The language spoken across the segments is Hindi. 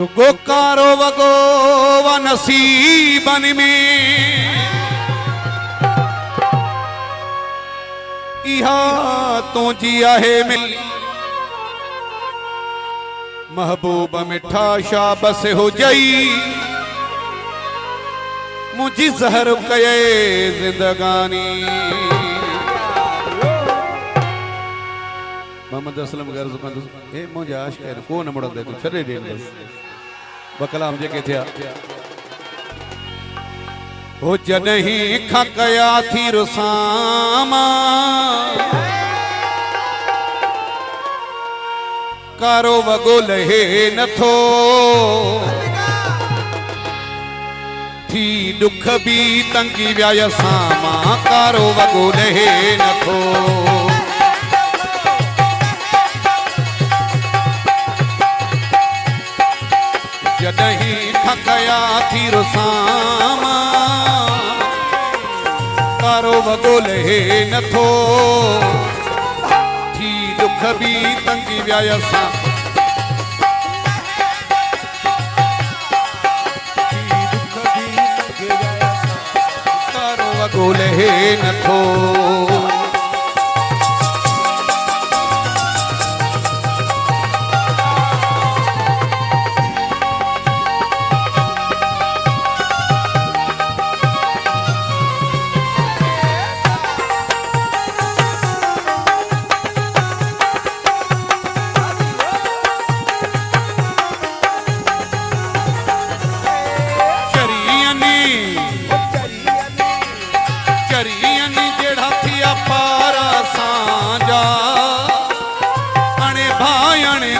गोकारो वगो व नसीबन में इहा तो जिया है मिल महबूब मिठा शाबस हो जई मुझी जहर कये जिंदगानी। मोहम्मद असलम गर्ज कंदु ए मुझे आशिक को न मुड़दे तू छरे दे बकलाम जेके थिया हो जदहीं खकया थी रुसामा कारो वगो लहे नथो थी दुख भी तंगी व्याय सामा कारो वगो लहे नथो जदहीं खकया थी रुसामा कारो वगो लहे नथो थी दुख भी तंगी व्याय सामा कारो वगो लहे नथो।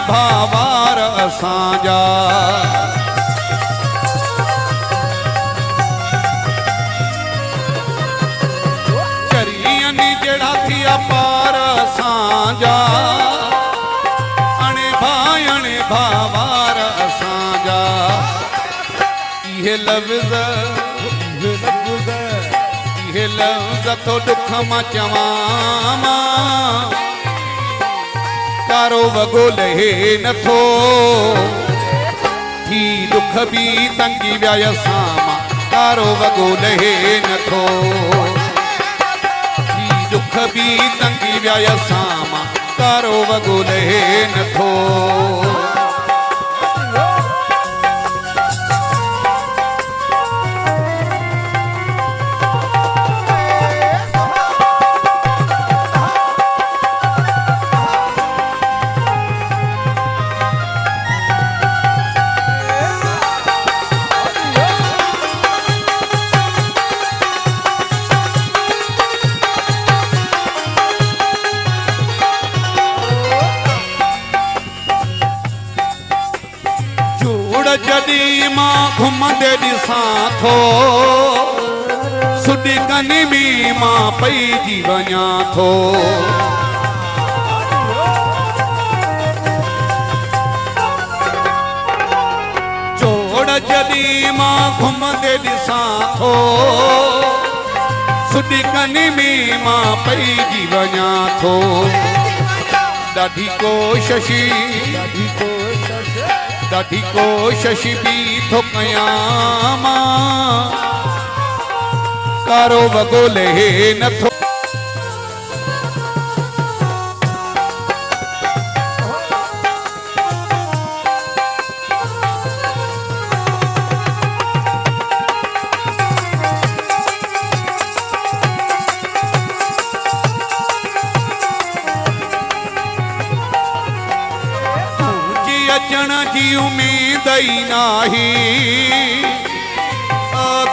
भावार असांजा चरियनी जेड़ा थी अपार असांजा अणे भावार असांजा इहे लफ्ज़ तो दुख मां चवां कारो वगो लहे नथो थी दुख भी तंगी व्याय सामा कारो वगो लहे नथो थी दुख भी तंगी व्याय सामा कारो वगो लहे नथो। जदी मां घुमंदे दिसां थो सुडी कनी में मां पईजी वञा थो जोड़ जदी मां घुमंदे दिसां थो सुडी कनी में मां पईजी वञा थो ॾाढी कोशिश भी थो कयां मां कारो वगो लहे नथो। अचण जी उम्मीद ही नाही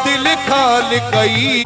दिल खाल कई